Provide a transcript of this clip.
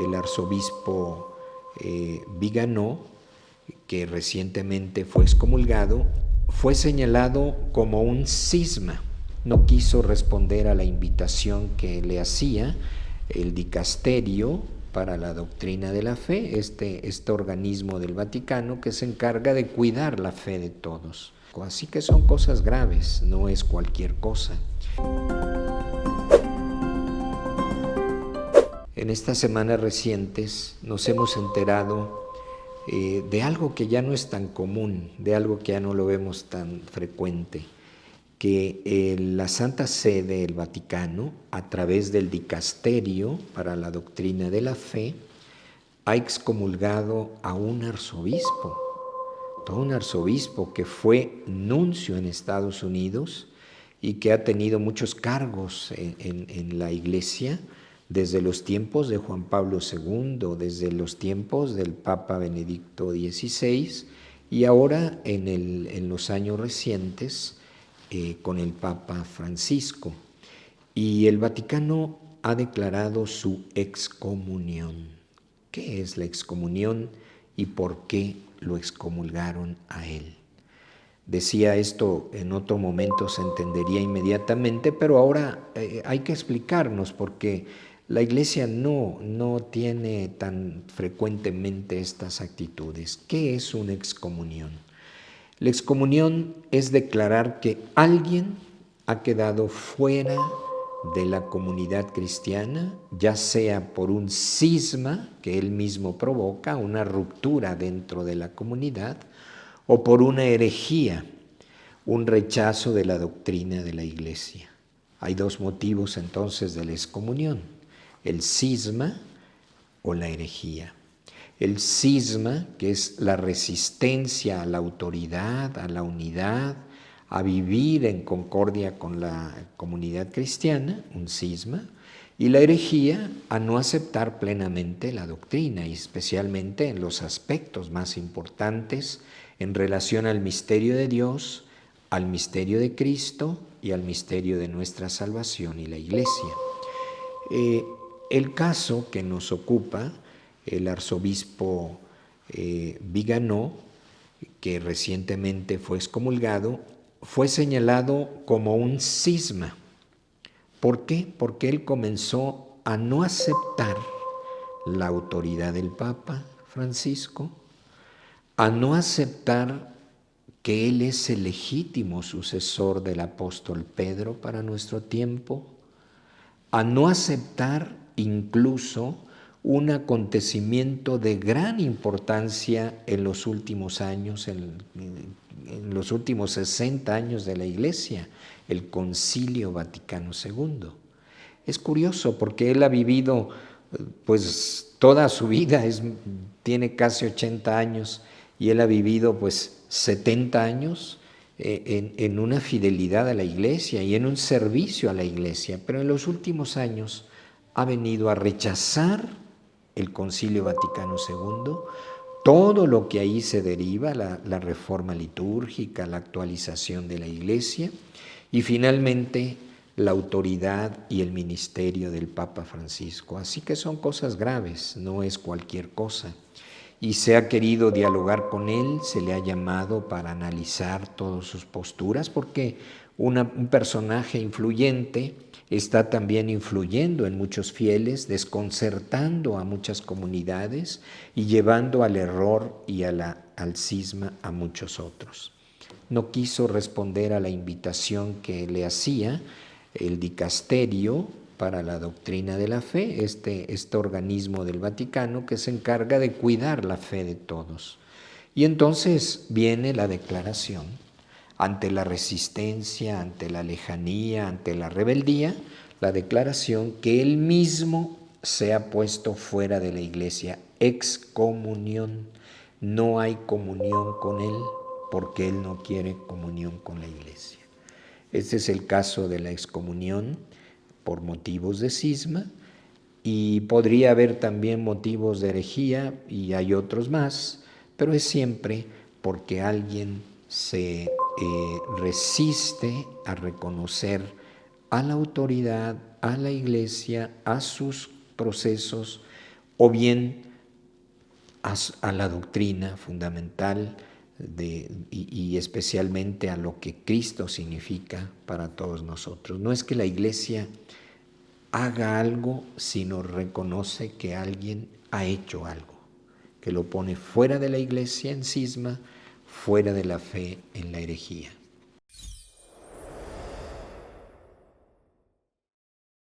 el arzobispo Viganó, que recientemente fue excomulgado, fue señalado como un cisma. No quiso responder a la invitación que le hacía el dicasterio para la doctrina de la fe, este organismo del Vaticano que se encarga de cuidar la fe de todos. Así que son cosas graves, no es cualquier cosa. En estas semanas recientes nos hemos enterado de algo que ya no es tan común, de algo que ya no lo vemos tan frecuente, que la Santa Sede, el Vaticano, a través del dicasterio para la doctrina de la fe, ha excomulgado a un arzobispo, todo un arzobispo que fue nuncio en Estados Unidos y que ha tenido muchos cargos en la Iglesia desde los tiempos de Juan Pablo II, desde los tiempos del Papa Benedicto XVI y ahora en los años recientes con el Papa Francisco. Y el Vaticano ha declarado su excomunión. ¿Qué es la excomunión y por qué lo excomulgaron a él? Decía esto, en otro momento se entendería inmediatamente, pero ahora hay que explicarnos porque la Iglesia no tiene tan frecuentemente estas actitudes. ¿Qué es una excomunión? La excomunión es declarar que alguien ha quedado fuera de la comunidad cristiana, ya sea por un cisma que él mismo provoca, una ruptura dentro de la comunidad, o por una herejía, un rechazo de la doctrina de la Iglesia. Hay dos motivos entonces de la excomunión: el cisma o la herejía. El cisma, que es la resistencia a la autoridad, a la unidad, a vivir en concordia con la comunidad cristiana, un cisma, y la herejía, a no aceptar plenamente la doctrina, y especialmente en los aspectos más importantes en relación al misterio de Dios, al misterio de Cristo y al misterio de nuestra salvación y la Iglesia. El caso que nos ocupa, el arzobispo Viganó, que recientemente fue excomulgado, fue señalado como un cisma. ¿Por qué? Porque él comenzó a no aceptar la autoridad del Papa Francisco, a no aceptar que él es el legítimo sucesor del apóstol Pedro para nuestro tiempo, a no aceptar incluso un acontecimiento de gran importancia en los últimos años, en los últimos 60 años de la Iglesia, el Concilio Vaticano II. Es curioso porque él ha vivido pues toda su vida, tiene casi 80 años y él ha vivido pues 70 años en una fidelidad a la Iglesia y en un servicio a la Iglesia, pero en los últimos años ha venido a rechazar el Concilio Vaticano II, todo lo que ahí se deriva, la reforma litúrgica, la actualización de la Iglesia y finalmente la autoridad y el ministerio del Papa Francisco. Así que son cosas graves, no es cualquier cosa. Y se ha querido dialogar con él, se le ha llamado para analizar todas sus posturas, porque un personaje influyente está también influyendo en muchos fieles, desconcertando a muchas comunidades y llevando al error y al cisma a muchos otros. No quiso responder a la invitación que le hacía el dicasterio para la doctrina de la fe, este organismo del Vaticano que se encarga de cuidar la fe de todos. Y entonces viene la declaración, ante la resistencia, ante la lejanía, ante la rebeldía, la declaración que él mismo se ha puesto fuera de la Iglesia, excomunión. No hay comunión con él porque él no quiere comunión con la Iglesia. Este es el caso de la excomunión por motivos de cisma, y podría haber también motivos de herejía, y hay otros más, pero es siempre porque alguien se resiste a reconocer a la autoridad, a la Iglesia, a sus procesos, o bien a la doctrina fundamental y especialmente a lo que Cristo significa para todos nosotros. No es que la Iglesia haga algo, sino reconoce que alguien ha hecho algo, que lo pone fuera de la Iglesia en cisma, fuera de la fe en la herejía.